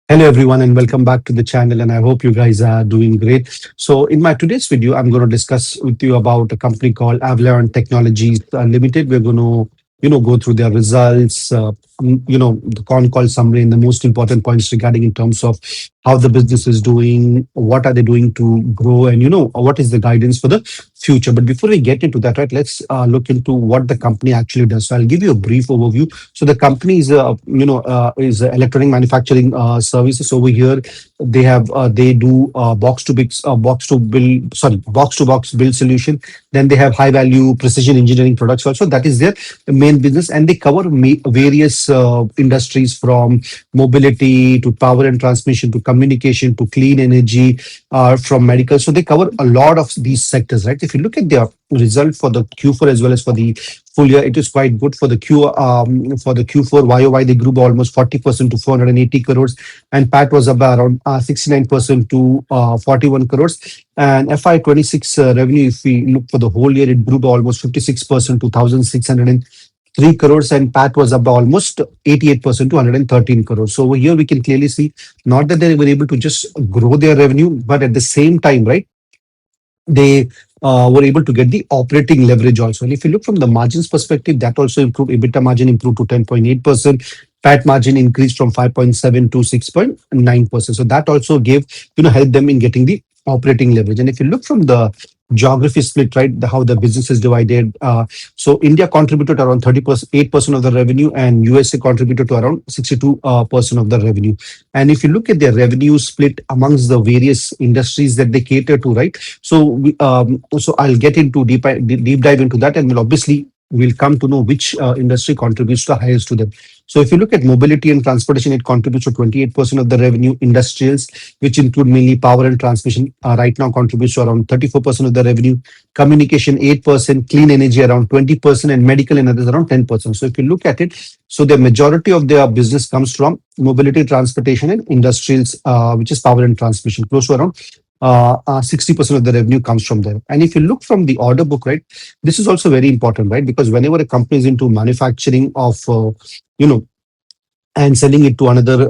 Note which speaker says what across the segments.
Speaker 1: Hello everyone and welcome back to the channel, and I hope you guys are doing great. So in my today's video, I'm going to discuss with you about a company called Avalon Technologies Limited. We're going to go through their results, the con call summary and the most important points regarding in terms of how the business is doing, what are they doing to grow, and what is the guidance for the future. But before we get into that, right, let's look into what the company actually does. So I'll give you a brief overview. So the company is electronic manufacturing services over here. They do box to box build solution. Then they have high value precision engineering products also. That is their main business, and they cover various industries from mobility to power and transmission to communication to clean energy, from medical. So they cover a lot of these sectors, right? If you look at their result for the Q4 as well as for the full year, it is quite good. For the Q4 YOY, they grew by almost 40% to 480 crores, and PAT was up by around 69% to 41 crores. And FY26 revenue, if we look for the whole year, it grew by almost 56% to 1,603 crores, and PAT was up by almost 88% to 113 crores. So over here, we can clearly see not that they were able to just grow their revenue, but at the same time, right, they were able to get the operating leverage also. And if you look from the margins perspective, that also improved. EBITDA margin improved to 10.8%. PAT margin increased from 5.7 to 6.9%. So that also gave, helped them in getting the operating leverage. And if you look from the geography split, right, how the business is divided. So India contributed around 30%, 8% of the revenue, and USA contributed to around 62% of the revenue. And if you look at their revenue split amongst the various industries that they cater to, right? So I'll get into deep dive into that, and we'll come to know which industry contributes the highest to them. So if you look at mobility and transportation, it contributes to 28% of the revenue. Industrials, which include mainly power and transmission, right now contributes to around 34% of the revenue. Communication 8%, clean energy around 20%, and medical and others around 10%. So if you look at it, so the majority of their business comes from mobility, transportation, and industrials, which is power and transmission, close to around 60% of the revenue comes from there. And if you look from the order book, right, this is also very important, right? Because whenever a company is into manufacturing of, and selling it to another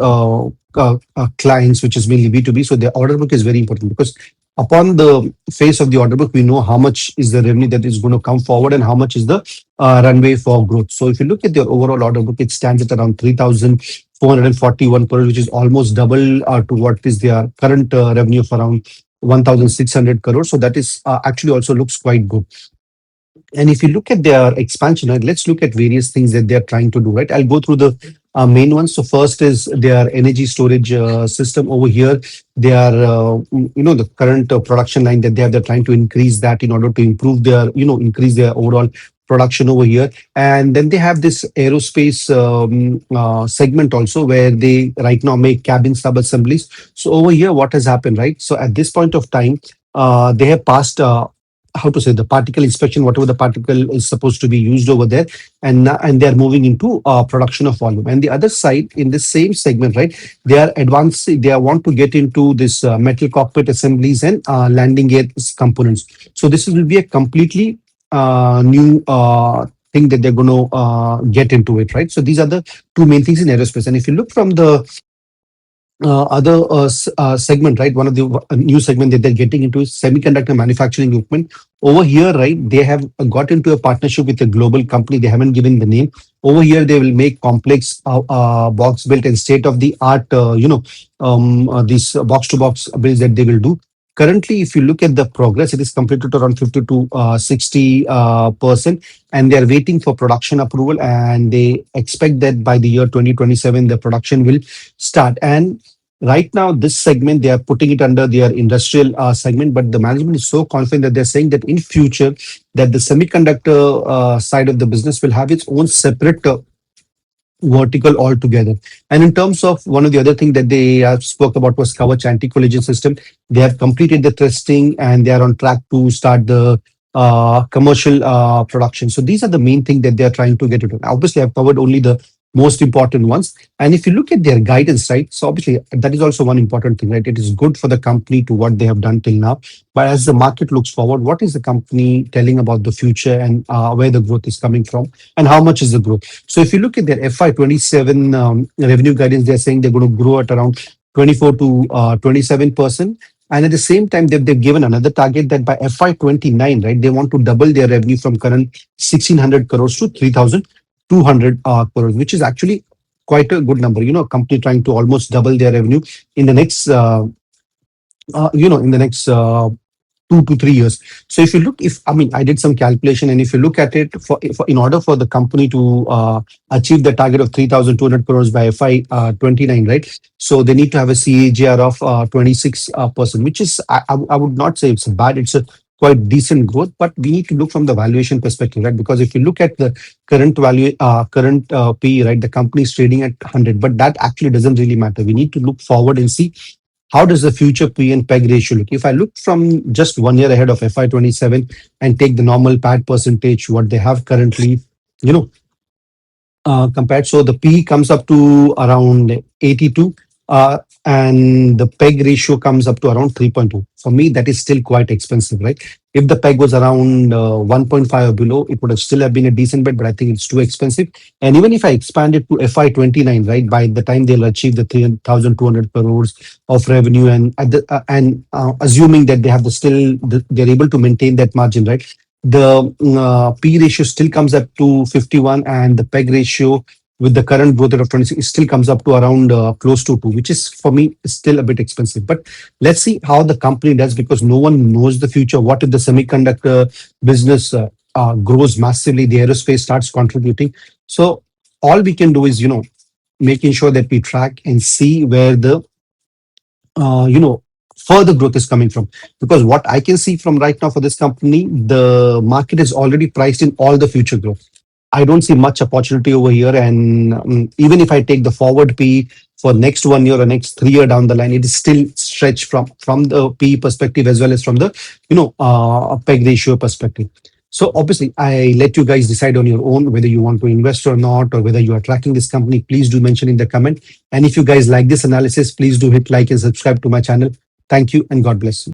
Speaker 1: clients, which is mainly B2B, so the order book is very important, because upon the face of the order book, we know how much is the revenue that is going to come forward and how much is the runway for growth. So if you look at their overall order book, it stands at around 3,441 crores, which is almost double to what is their current revenue of around 1,600 crores. So that is actually also looks quite good. And if you look at their expansion, right, let's look at various things that they're trying to do, right? I'll go through the main ones. So first is their energy storage system over here. They are, the current production line that they have, they're trying to increase that in order to improve their, increase their overall production over here. And then they have this aerospace segment also, where they right now make cabin sub assemblies. So over here, what has happened, right? So at this point of time, they have passed how to say, the particle inspection, whatever the particle is supposed to be used over there, and they're moving into production of volume. And the other side, in the same segment, right, they are advancing. They want to get into this metal cockpit assemblies and landing gear components. So this will be a completely new thing that they're going to get into it, right? So these are the two main things in aerospace. And if you look from the other segment, right, one of the new segment that they're getting into is semiconductor manufacturing equipment. Over here, right, they have got into a partnership with a global company. They haven't given the name. Over here, they will make complex box built and state of the art, these box to box builds that they will do. Currently, if you look at the progress, it is completed around 50 to 60%, and they are waiting for production approval. And they expect that by the year 2027, the production will start. And right now, this segment, they are putting it under their industrial segment, but the management is so confident that they're saying that in future, that the semiconductor side of the business will have its own separate vertical altogether. And in terms of one of the other things that they spoke about was Kavach anti-collision system. They have completed the testing and they are on track to start the commercial production. So these are the main thing that they are trying to get into. Obviously, I've covered only the most important ones. And if you look at their guidance, right, so obviously that is also one important thing, right? It is good for the company to what they have done till now. But as the market looks forward, what is the company telling about the future and where the growth is coming from and how much is the growth? So if you look at their FY27 revenue guidance, they're saying they're going to grow at around 24 to 27%. And at the same time, they've given another target that by FY29, right, they want to double their revenue from current 1600 crores to 3200 crores, which is actually quite a good number. A company trying to almost double their revenue in the next, in the next 2 to 3 years. So if you look, if I mean, I did some calculation, and if you look at it, for in order for the company to achieve the target of 3,200 crores by FY29, right? So they need to have a CAGR of 26%, which is I would not say it's bad. It's a quite decent growth, but we need to look from the valuation perspective, right? Because if you look at the current PE, right, the company is trading at 100, but that actually doesn't really matter. We need to look forward and see how does the future P and PEG ratio look? If I look from just 1 year ahead of FY27 and take the normal PAT percentage, what they have currently, you know, compared. So the P comes up to around 82, and the PEG ratio comes up to around 3.2. For me, that is still quite expensive, right? If the PEG was around 1.5 or below, it would have still have been a decent bet, but I think it's too expensive. And even if I expand it to FY29, right, by the time they'll achieve the 3,200 crores of revenue, and assuming that they have they're able to maintain that margin, right? The P ratio still comes up to 51, and the PEG ratio with the current growth rate of 26, it still comes up to around close to 2, which is for me still a bit expensive. But let's see how the company does, because no one knows the future. What if the semiconductor business grows massively, the aerospace starts contributing? So all we can do is, making sure that we track and see where the further growth is coming from. Because what I can see from right now for this company, the market is already priced in all the future growth. I don't see much opportunity over here. And even if I take the forward P for next 1 year or next 3 year down the line, it is still stretched from the P perspective as well as from the PEG ratio perspective. So obviously, I let you guys decide on your own whether you want to invest or not, or whether you are tracking this company. Please do mention in the comment. And if you guys like this analysis, please do hit like and subscribe to my channel. Thank you and God bless you.